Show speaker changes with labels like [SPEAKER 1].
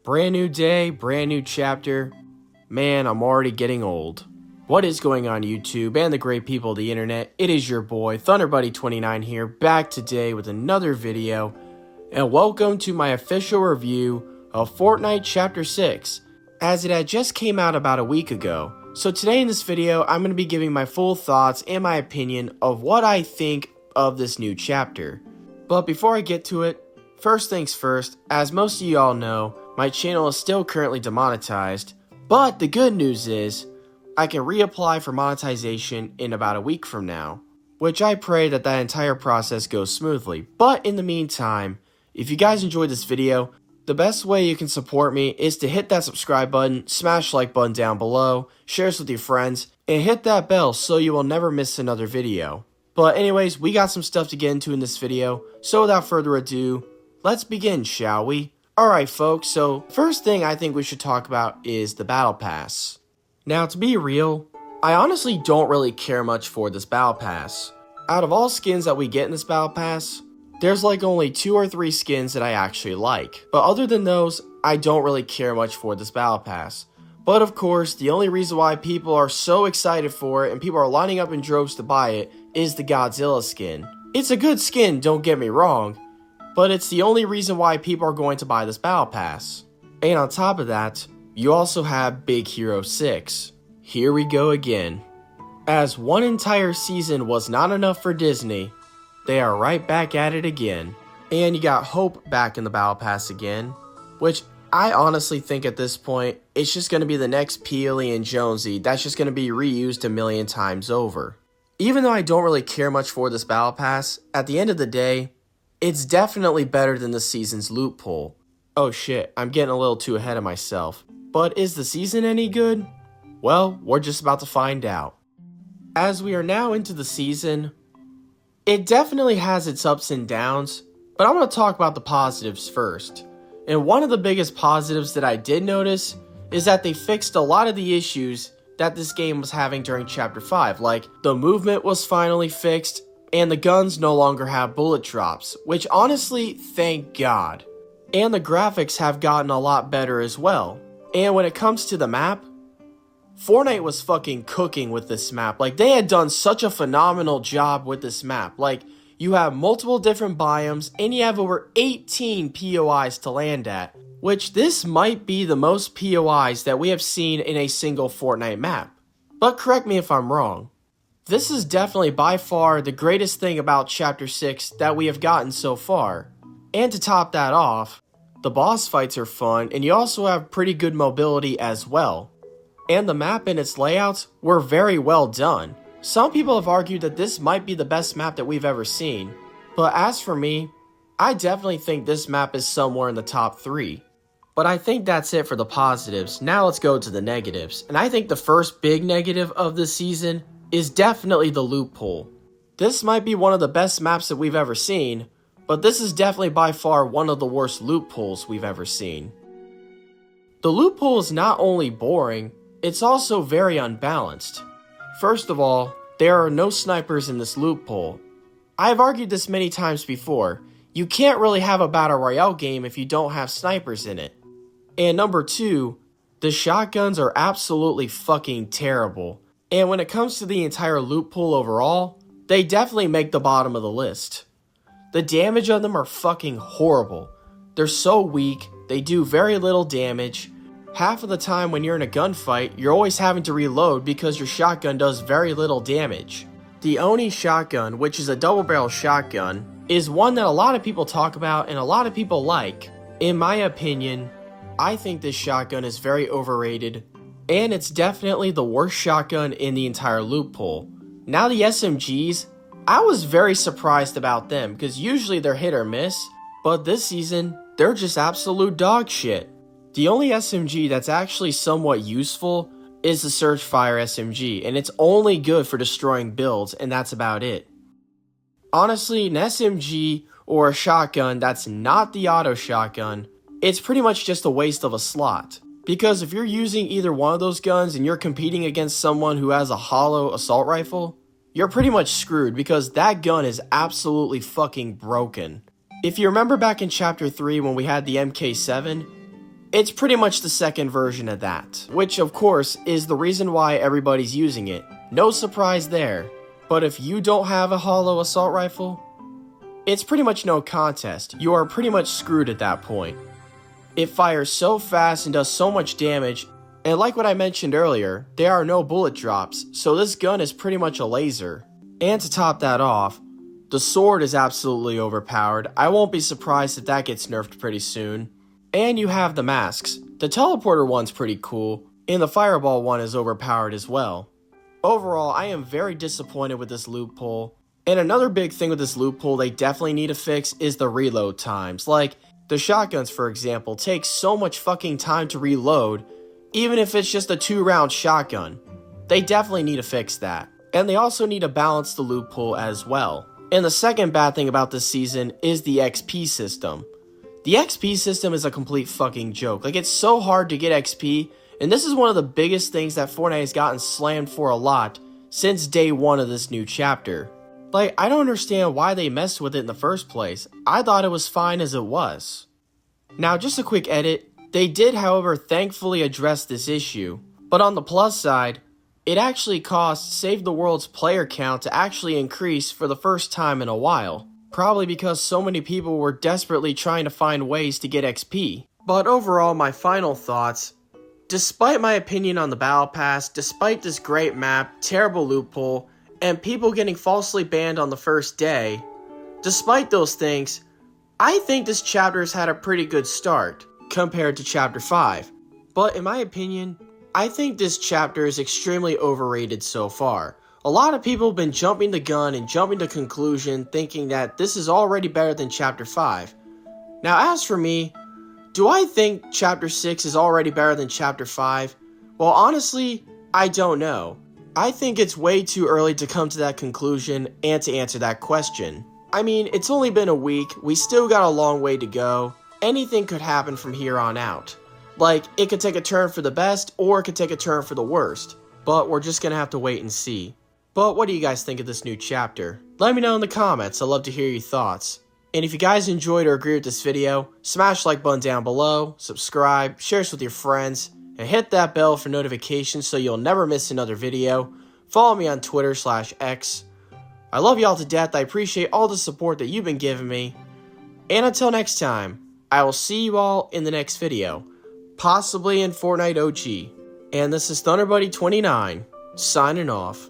[SPEAKER 1] Brand new day, brand new chapter. Man, I'm already getting old. What is going on YouTube and the great people of the internet? It is your boy, ThunderBuddy29 here, back today with another video. And welcome to my official review of Fortnite Chapter 6, as it had just came out about a week ago. So today in this video, I'm going to be giving my full thoughts and my opinion of what I think of this new chapter. But before I get to it, first things first, as most of you all know, my channel is still currently demonetized, but the good news is, I can reapply for monetization in about a week from now, which I pray that entire process goes smoothly. But in the meantime, if you guys enjoyed this video, the best way you can support me is to hit that subscribe button, smash the like button down below, share this with your friends, and hit that bell so you will never miss another video. But anyways, we got some stuff to get into in this video, so without further ado, let's begin, shall we? Alright folks, so first thing I think we should talk about is the Battle Pass. Now to be real, I honestly don't really care much for this Battle Pass. Out of all skins that we get in this Battle Pass, there's like only 2 or 3 skins that I actually like. But other than those, I don't really care much for this Battle Pass. But of course, the only reason why people are so excited for it and people are lining up in droves to buy it is the Godzilla skin. It's a good skin, don't get me wrong, but it's the only reason why people are going to buy this Battle Pass. And on top of that, you also have Big Hero 6. Here we go again. As one entire season was not enough for Disney, they are right back at it again. And you got Hope back in the Battle Pass again, which I honestly think at this point, it's just going to be the next Peely and Jonesy that's just going to be reused a million times over. Even though I don't really care much for this Battle Pass, at the end of the day, it's definitely better than this season's loot pool. Oh shit, I'm getting a little too ahead of myself. But is the season any good? Well, we're just about to find out. As we are now into the season, it definitely has its ups and downs, but I'm going to talk about the positives first. And one of the biggest positives that I did notice is that they fixed a lot of the issues that this game was having during Chapter 5, like the movement was finally fixed, and the guns no longer have bullet drops, which honestly, thank God. And the graphics have gotten a lot better as well. And when it comes to the map, Fortnite was fucking cooking with this map. Like, they had done such a phenomenal job with this map. Like, you have multiple different biomes, and you have over 18 POIs to land at, which this might be the most POIs that we have seen in a single Fortnite map. But correct me if I'm wrong. This is definitely by far the greatest thing about Chapter 6 that we have gotten so far. And to top that off, the boss fights are fun, and you also have pretty good mobility as well. And the map and its layouts were very well done. Some people have argued that this might be the best map that we've ever seen. But as for me, I definitely think this map is somewhere in the top 3. But I think that's it for the positives. Now let's go to the negatives. And I think the first big negative of this season is definitely the loot pool. This might be one of the best maps that we've ever seen, but this is definitely by far one of the worst loot pools we've ever seen. The loot pool is not only boring, it's also very unbalanced. First of all, there are no snipers in this loot pool. I've argued this many times before. You can't really have a battle royale game if you don't have snipers in it. And number 2, the shotguns are absolutely fucking terrible. And when it comes to the entire loot pool overall, they definitely make the bottom of the list. The damage on them are fucking horrible. They're so weak, they do very little damage. Half of the time when you're in a gunfight, you're always having to reload because your shotgun does very little damage. The Oni shotgun, which is a double barrel shotgun, is one that a lot of people talk about and a lot of people like. In my opinion, I think this shotgun is very overrated, and it's definitely the worst shotgun in the entire loot pool. Now the SMGs, I was very surprised about them because usually they're hit or miss, but this season, they're just absolute dog shit. The only SMG that's actually somewhat useful is the Surgefire SMG, and it's only good for destroying builds, and that's about it. Honestly, an SMG or a shotgun that's not the auto shotgun, it's pretty much just a waste of a slot. Because if you're using either one of those guns and you're competing against someone who has a hollow assault rifle, you're pretty much screwed because that gun is absolutely fucking broken. If you remember back in Chapter 3 when we had the MK7, It's pretty much the second version of that, which of course is the reason why everybody's using it. No surprise there. But if you don't have a hollow assault rifle, it's pretty much no contest. You are pretty much screwed at that point. It fires so fast and does so much damage, and like what I mentioned earlier, there are no bullet drops, so this gun is pretty much a laser. And to top that off, the sword is absolutely overpowered. I won't be surprised if that gets nerfed pretty soon. And you have the masks. The teleporter one's pretty cool, and the fireball one is overpowered as well. Overall, I am very disappointed with this loophole. And another big thing with this loophole they definitely need to fix is the reload times. Like, the shotguns, for example, take so much fucking time to reload, even if it's just a 2-round shotgun. They definitely need to fix that. And they also need to balance the loophole as well. And the second bad thing about this season is the XP system. The XP system is a complete fucking joke. Like, it's so hard to get XP, and this is one of the biggest things that Fortnite has gotten slammed for a lot since day one of this new chapter. Like, I don't understand why they messed with it in the first place. I thought it was fine as it was. Now, just a quick edit. They did, however, thankfully address this issue. But on the plus side, it actually caused Save the World's player count to actually increase for the first time in a while. Probably because so many people were desperately trying to find ways to get XP. But overall, my final thoughts. Despite my opinion on the Battle Pass, despite this great map, terrible loophole, and people getting falsely banned on the first day, despite those things, I think this chapter's had a pretty good start compared to Chapter 5. But in my opinion, I think this chapter is extremely overrated so far. A lot of people have been jumping the gun and jumping to conclusion thinking that this is already better than Chapter 5. Now, as for me, do I think Chapter 6 is already better than Chapter 5? Well, honestly, I don't know. I think it's way too early to come to that conclusion and to answer that question. I mean, it's only been a week, we still got a long way to go. Anything could happen from here on out. Like, it could take a turn for the best, or it could take a turn for the worst. But we're just gonna have to wait and see. But what do you guys think of this new chapter? Let me know in the comments, I'd love to hear your thoughts. And if you guys enjoyed or agree with this video, smash the like button down below, subscribe, share this with your friends, and hit that bell for notifications so you'll never miss another video. Follow me on Twitter/X. I love y'all to death, I appreciate all the support that you've been giving me. And until next time, I will see you all in the next video, possibly in Fortnite OG. And this is ThunderBuddy29, signing off.